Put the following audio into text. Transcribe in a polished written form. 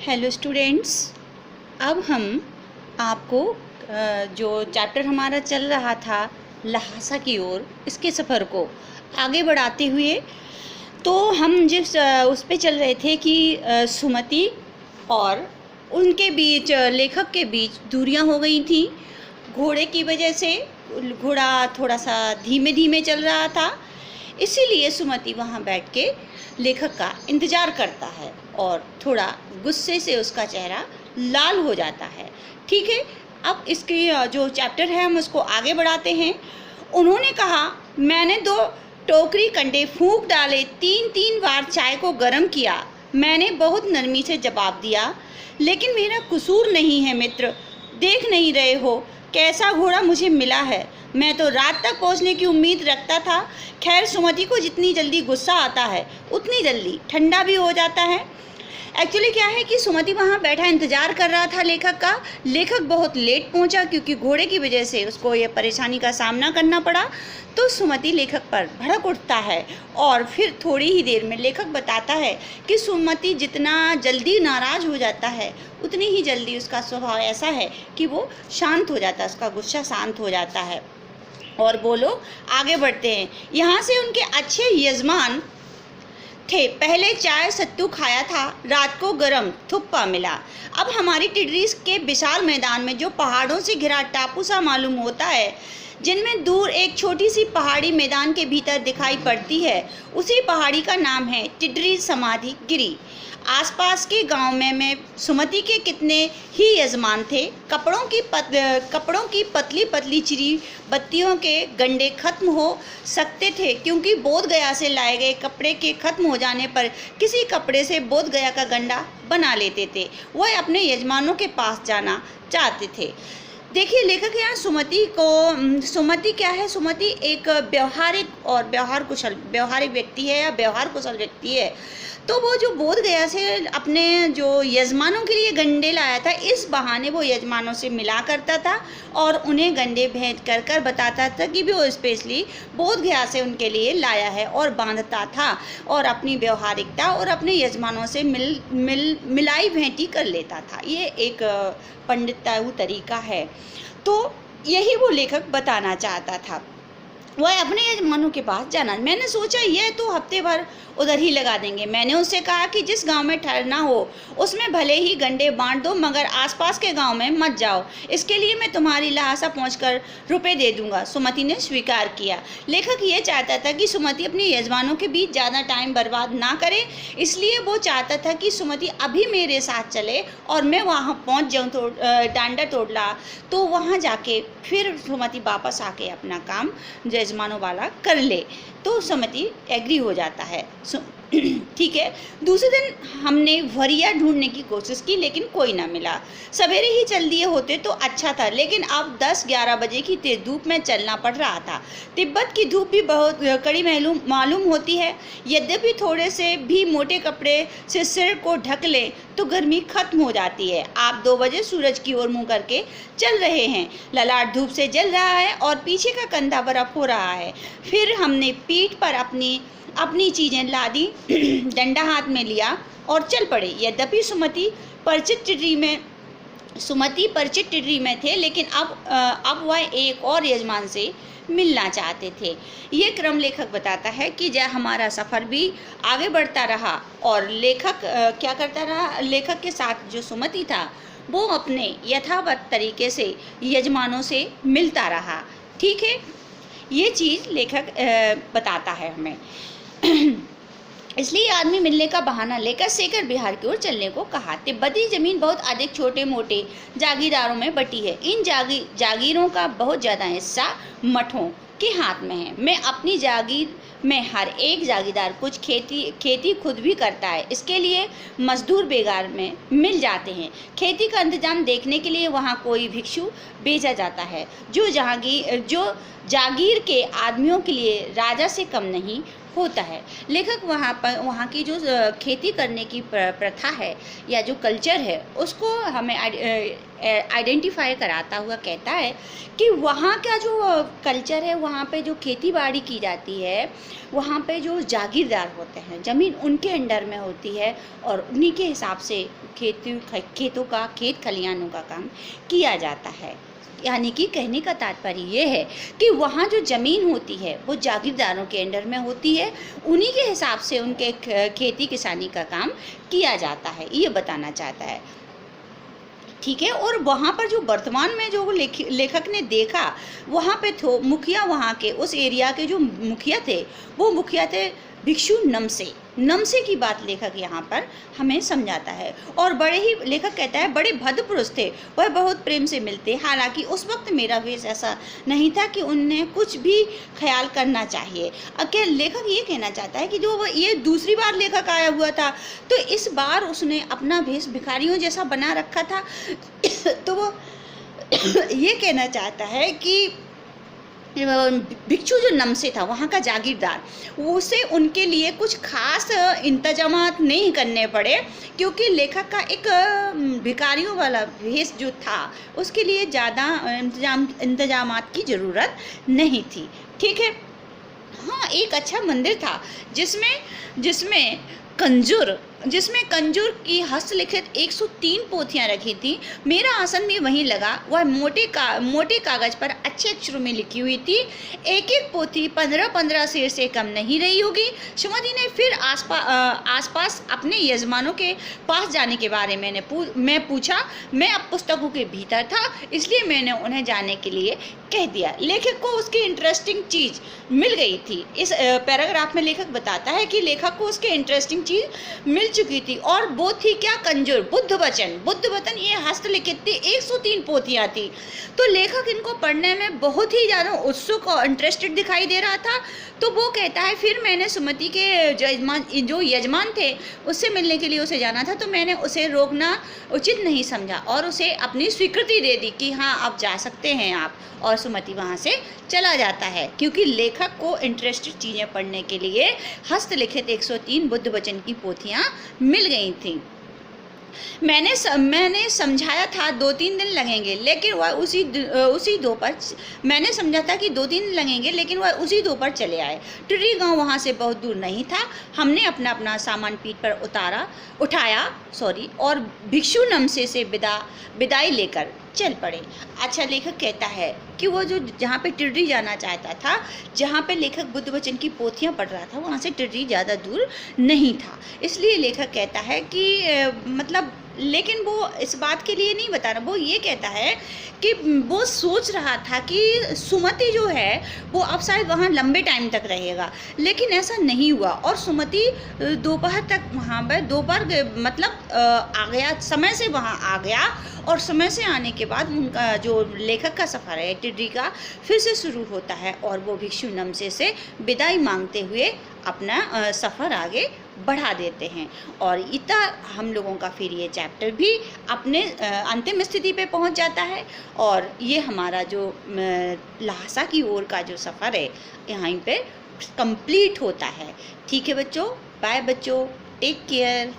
Hello students, अब हम आपको जो चैप्टर हमारा चल रहा था ल्हासा की ओर, इसके सफ़र को आगे बढ़ाते हुए तो हम जिस उस पे चल रहे थे कि सुमति और उनके बीच, लेखक के बीच दूरियां हो गई थी। घोड़े की वजह से घोड़ा थोड़ा सा धीमे धीमे चल रहा था, इसीलिए सुमति वहाँ बैठ के लेखक का इंतज़ार करता है और थोड़ा गुस्से से उसका चेहरा लाल हो जाता है। ठीक है, अब इसकी जो चैप्टर है हम उसको आगे बढ़ाते हैं। उन्होंने कहा, मैंने 2 टोकरी कंडे फूंक डाले, 3-3 बार चाय को गर्म किया। मैंने बहुत नरमी से जवाब दिया, लेकिन मेरा कसूर नहीं है मित्र, देख नहीं रहे हो कैसा घोड़ा मुझे मिला है। मैं तो रात तक पहुंचने की उम्मीद रखता था। खैर, सुमति को जितनी जल्दी गुस्सा आता है उतनी जल्दी ठंडा भी हो जाता है। एक्चुअली क्या है कि सुमति वहाँ बैठा इंतज़ार कर रहा था लेखक का। लेखक बहुत लेट पहुँचा क्योंकि घोड़े की वजह से उसको ये परेशानी का सामना करना पड़ा। तो सुमति लेखक पर भड़क उठता है और फिर थोड़ी ही देर में लेखक बताता है कि सुमति जितना जल्दी नाराज़ हो जाता है उतनी ही जल्दी उसका स्वभाव ऐसा है कि वो शांत हो जाता है, उसका गुस्सा शांत हो जाता है। और बोलो, आगे बढ़ते हैं। यहाँ से उनके अच्छे यजमान थे। पहले चाय सत्तू खाया था, रात को गरम थुप्पा मिला। अब हमारी टिड्रीज के विशाल मैदान में जो पहाड़ों से घिरा टापू सा मालूम होता है, जिनमें दूर एक छोटी सी पहाड़ी मैदान के भीतर दिखाई पड़ती है, उसी पहाड़ी का नाम है टिड्री समाधि गिरी। आसपास के गांव में सुमति के कितने ही यजमान थे। कपड़ों की पतली पतली चिरी बत्तियों के गंडे खत्म हो सकते थे, क्योंकि बोध गया से लाए गए कपड़े के खत्म हो जाने पर किसी कपड़े से बोध गया का गंडा बना लेते थे। वह अपने यजमानों के पास जाना चाहते थे। देखिए, लेखक यहाँ सुमति क्या है, सुमति एक व्यवहारिक और व्यवहारिक व्यक्ति है या व्यवहार कुशल व्यक्ति है। तो वो जो बोध गया से अपने जो यजमानों के लिए गंडे लाया था, इस बहाने वो यजमानों से मिला करता था और उन्हें गंडे भेज कर बताता था कि भी वो स्पेशली बोध गया से उनके लिए लाया है, और बांधता था और अपनी व्यवहारिकता और अपने यजमानों से मिलाई भेंटी कर लेता था। ये एक पंडिताऊ तरीका है। तो यही वो लेखक बताना चाहता था। वह अपने यजमानों के पास जाना, मैंने सोचा यह तो हफ्ते भर उधर ही लगा देंगे। मैंने उससे कहा कि जिस गांव में ठहरना हो उसमें भले ही गंडे बांट दो, मगर आसपास के गांव में मत जाओ। इसके लिए मैं तुम्हारी ल्हासा पहुंचकर रुपए दे दूंगा। सुमति ने स्वीकार किया। लेखक ये चाहता था कि सुमति अपने यजमानों के बीच ज़्यादा टाइम बर्बाद ना करे, इसलिए वो चाहता था कि सुमति अभी मेरे साथ चले और मैं वहाँ पहुँच जाऊँ तो डांडा तोड़ला, तो वहाँ जाके फिर सुमति वापस आके अपना काम यजमानों वाला कर ले। तो सुमति एग्री हो जाता है। ठीक है। दूसरे दिन हमने वरिया ढूंढने की कोशिश की, लेकिन कोई ना मिला। सवेरे ही चल दिए होते तो अच्छा था, लेकिन अब 10-11 बजे की तेज धूप में चलना पड़ रहा था। तिब्बत की धूप भी बहुत कड़ी मालूम होती है। यद्यपि थोड़े से भी मोटे कपड़े से सिर को ढक ले तो गर्मी खत्म हो जाती है। आप 2 बजे सूरज की ओर मुँह करके चल रहे हैं। ललाट धूप से जल रहा है और पीछे का कंधा बर्फ हो रहा है। फिर हमने पीठ पर अपनी चीज़ें लादी, डंडा हाथ में लिया और चल पड़े। यद्यपि सुमति परिचित टिड्री में थे, लेकिन अब वह एक और यजमान से मिलना चाहते थे। ये क्रम लेखक बताता है कि जब हमारा सफ़र भी आगे बढ़ता रहा और लेखक क्या करता रहा, लेखक के साथ जो सुमति था वो अपने यथावत तरीके से यजमानों से मिलता रहा। ठीक है, ये चीज़ लेखक बताता है हमें। इसलिए आदमी मिलने का बहाना लेकर शेखर बिहार की ओर चलने को कहा। तिब्बती जमीन बहुत अधिक छोटे मोटे जागीरदारों में बटी है। इन जागीरों का बहुत ज़्यादा हिस्सा मठों के हाथ में है। मैं अपनी जागीर में हर एक जागीरदार कुछ खेती खुद भी करता है। इसके लिए मजदूर बेगार में मिल जाते हैं। खेती का इंतजाम देखने के लिए वहाँ कोई भिक्षु भेजा जाता है, जो जागीर के आदमियों के लिए राजा से कम नहीं होता है। लेखक वहाँ पर वहाँ की जो खेती करने की प्रथा है या जो कल्चर है उसको हमें आइडेंटिफाई कराता हुआ कहता है कि वहाँ का जो कल्चर है, वहाँ पे जो खेती बाड़ी की जाती है, वहाँ पे जो जागीरदार होते हैं, ज़मीन उनके अंडर में होती है और उन्हीं के हिसाब से खेतों का, खेत खलिहानों का काम किया जाता है। यानी कि कहने का तात्पर्य ये है कि वहाँ जो ज़मीन होती है वो जागीरदारों के अंडर में होती है, उन्हीं के हिसाब से उनके खेती किसानी का काम किया जाता है, ये बताना चाहता है। ठीक है। और वहाँ पर जो वर्तमान में जो लेखक ने देखा, वहाँ पे मुखिया, वहाँ के उस एरिया के जो मुखिया थे वो मुखिया थे भिक्षु नमसे की बात लेखक यहाँ पर हमें समझाता है। और बड़े ही, लेखक कहता है, बड़े भद्र पुरुष थे, वह बहुत प्रेम से मिलते। हालांकि उस वक्त मेरा वेश ऐसा नहीं था कि उन्हें कुछ भी ख्याल करना चाहिए। क्या लेखक ये कहना चाहता है कि जो वो ये दूसरी बार लेखक आया हुआ था तो इस बार उसने अपना वेश भिखारियों जैसा बना रखा था। तो वो ये कहना चाहता है कि भिक्षु जो नमसे था, वहाँ का जागीरदार, उसे उनके लिए कुछ खास इंतजामात नहीं करने पड़े, क्योंकि लेखक का एक भिखारियों वाला भेष जो था उसके लिए ज़्यादा इंतजामात की ज़रूरत नहीं थी। ठीक है। हाँ, एक अच्छा मंदिर था जिसमें कंजूर की हस्तलिखित 103 पोथियाँ रखी थी। मेरा आसन भी वहीं लगा। वह मोटे कागज पर अच्छे अक्षरों में लिखी हुई थी। एक एक पोथी 15-15 शेर से कम नहीं रही होगी। सुमति ने फिर आसपास अपने यजमानों के पास जाने के बारे में मैं पूछा। मैं अब पुस्तकों के भीतर था, इसलिए मैंने उन्हें जाने के लिए कह दिया। लेखक को उसकी इंटरेस्टिंग चीज़ मिल गई थी। इस पैराग्राफ में लेखक बताता है कि लेखक को उसके इंटरेस्टिंग चीज़ मिल चुकी थी, और वो थी क्या? कंजूर, बुद्ध वचन ये हस्तलिखित थी, 103 पोथियाँ थी। तो लेखक इनको पढ़ने में बहुत ही ज़्यादा उत्सुक और इंटरेस्टेड दिखाई दे रहा था। तो वो कहता है, फिर मैंने सुमति के जो यजमान थे उससे मिलने के लिए उसे जाना था, तो मैंने उसे रोकना उचित नहीं समझा और उसे अपनी स्वीकृति दे दी कि हाँ, आप जा सकते हैं आप। और सुमति वहाँ से चला जाता है, क्योंकि लेखक को इंटरेस्टेड चीज़ें पढ़ने के लिए हस्तलिखित 103 बुद्ध वचन की पोथियाँ मिल गई थीं। मैंने समझाया था 2-3 दिन लगेंगे, लेकिन वह उसी दोपहर मैंने समझा था कि 2-3 दिन लगेंगे, लेकिन वह उसी दोपहर चले आए। टिर्री गांव वहां से बहुत दूर नहीं था। हमने अपना सामान पीठ पर उठाया और भिक्षु नमसे से विदाई लेकर चल पड़े। अच्छा, लेखक कहता है कि वो जहाँ पे टिर्री जाना चाहता था, जहाँ पे लेखक बुद्ध वचन की पोथियाँ पढ़ रहा था, वहाँ से टिर्री ज़्यादा दूर नहीं था। इसलिए लेखक कहता है कि लेकिन वो इस बात के लिए नहीं बता रहा, वो ये कहता है कि वो सोच रहा था कि सुमति जो है वो अब शायद वहाँ लंबे टाइम तक रहेगा, लेकिन ऐसा नहीं हुआ। और सुमति दोपहर तक वहाँ पर आ गया, समय से वहाँ आ गया। और समय से आने के बाद उनका जो लेखक का सफ़र है टिर्री का फिर से शुरू होता है, और वो भिक्षु नमसे से विदाई मांगते हुए अपना सफ़र आगे बढ़ा देते हैं। और इतना हम लोगों का फिर ये चैप्टर भी अपने अंतिम स्थिति पे पहुंच जाता है, और ये हमारा जो ल्हासा की ओर का जो सफ़र है यहीं पे कंप्लीट होता है। ठीक है बच्चों, बाय बच्चों, टेक केयर।